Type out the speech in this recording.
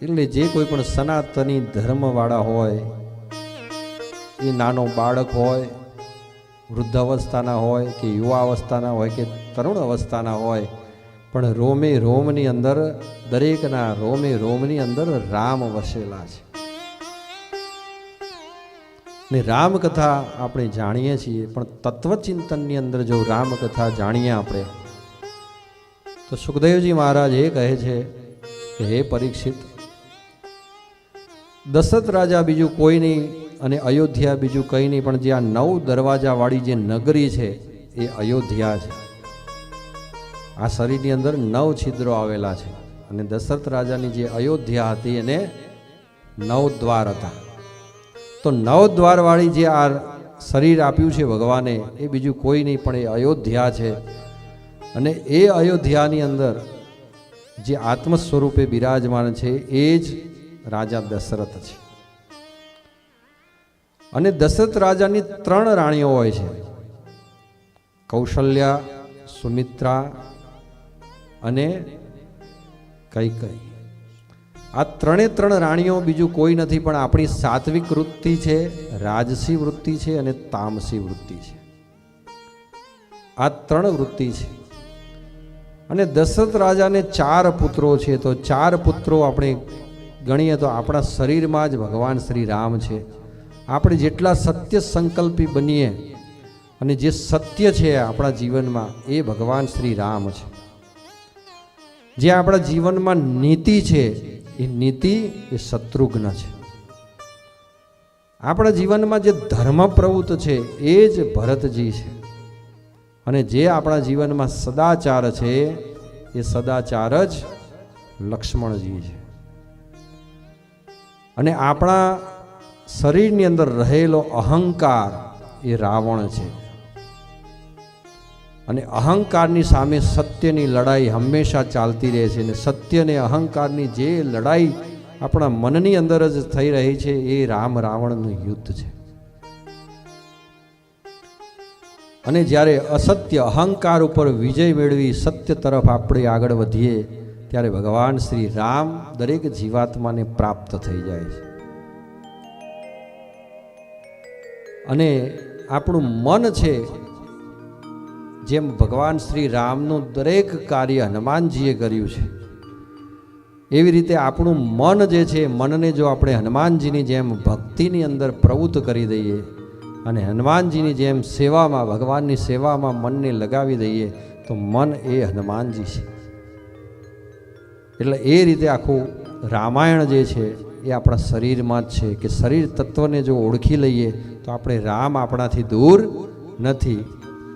એટલે જે કોઈ પણ સનાતની ધર્મવાળા હોય, એ નાનો બાળક હોય, વૃદ્ધ અવસ્થાના હોય કે યુવા અવસ્થાના હોય કે તરુણ અવસ્થાના હોય, પણ રોમે રોમની અંદર, દરેકના રોમે રોમની અંદર રામ વસેલા છે. ને રામકથા આપણે જાણીએ છીએ, પણ તત્વચિંતનની અંદર જો રામકથા જાણીએ આપણે, તો સુખદેવજી મહારાજ એ કહે છે કે હે પરીક્ષિત, દશરથ રાજા બીજું કોઈ નહીં અને અયોધ્યા બીજું કંઈ નહીં, પણ જે આ 9 દરવાજાવાળી જે નગરી છે એ અયોધ્યા છે. આ શરીરની અંદર 9 છિદ્રો આવેલા છે, અને દશરથ રાજાની જે અયોધ્યા હતી એને 9 દ્વાર હતા. તો 9 દ્વારવાળી જે આ શરીર આપ્યું છે ભગવાને, એ બીજું કોઈ નહીં પણ એ અયોધ્યા છે. અને એ અયોધ્યાની અંદર જે આત્મ સ્વરૂપે બિરાજમાન છે એ જ રાજા દશરથ છે. અને દશરથ રાજાની 3 રાણીઓ હોય છે, કૌશલ્યા, સુમિત્રા અને કૈકેયી. આ 3 રાણીઓ બીજું કોઈ નથી પણ આપણી સાત્વિક વૃત્તિ છે, રાજસી વૃત્તિ છે અને તામસી વૃત્તિ છે. આ 3 વૃત્તિ છે. અને દશરથ રાજાને 4 પુત્રો છે. તો 4 પુત્રો આપણે ગણીએ તો આપણા શરીરમાં જ ભગવાન શ્રી રામ છે. આપણે જેટલા સત્ય સંકલ્પી બનીએ અને જે સત્ય છે આપણા જીવનમાં, એ ભગવાન શ્રી રામ છે. જે આપણા જીવનમાં નીતિ છે, એ નીતિ એ શત્રુઘ્ન છે. આપણા જીવનમાં જે ધર્મ પ્રવૃત્ત છે એ જ ભરતજી છે. અને જે આપણા જીવનમાં સદાચાર છે એ સદાચાર જ લક્ષ્મણજી છે. અને આપણા શરીરની અંદર રહેલો અહંકાર એ રાવણ છે. અને અહંકારની સામે સત્યની લડાઈ હંમેશા ચાલતી રહે છે. અને સત્ય અને અહંકારની જે લડાઈ આપણા મનની અંદર જ થઈ રહી છે એ રામ રાવણનું યુદ્ધ છે. અને જ્યારે અસત્ય અહંકાર ઉપર વિજય મેળવી સત્ય તરફ આપણે આગળ વધીએ, ત્યારે ભગવાન શ્રી રામ દરેક જીવાત્માને પ્રાપ્ત થઈ જાય છે. અને આપણું મન છે, જેમ ભગવાન શ્રી રામનું દરેક કાર્ય હનુમાનજીએ કર્યું છે, એવી રીતે આપણું મન જે છે, મનને જો આપણે હનુમાનજીની જેમ ભક્તિની અંદર પ્રવૃત્ત કરી દઈએ અને હનુમાનજીની જેમ સેવામાં, ભગવાનની સેવામાં મનને લગાવી દઈએ, તો મન એ હનુમાનજી છે. એટલે એ રીતે આખું રામાયણ જે છે એ આપણા શરીરમાં જ છે. કે શરીર તત્વને જો ઓળખી લઈએ તો આપણે રામ આપણાથી દૂર નથી.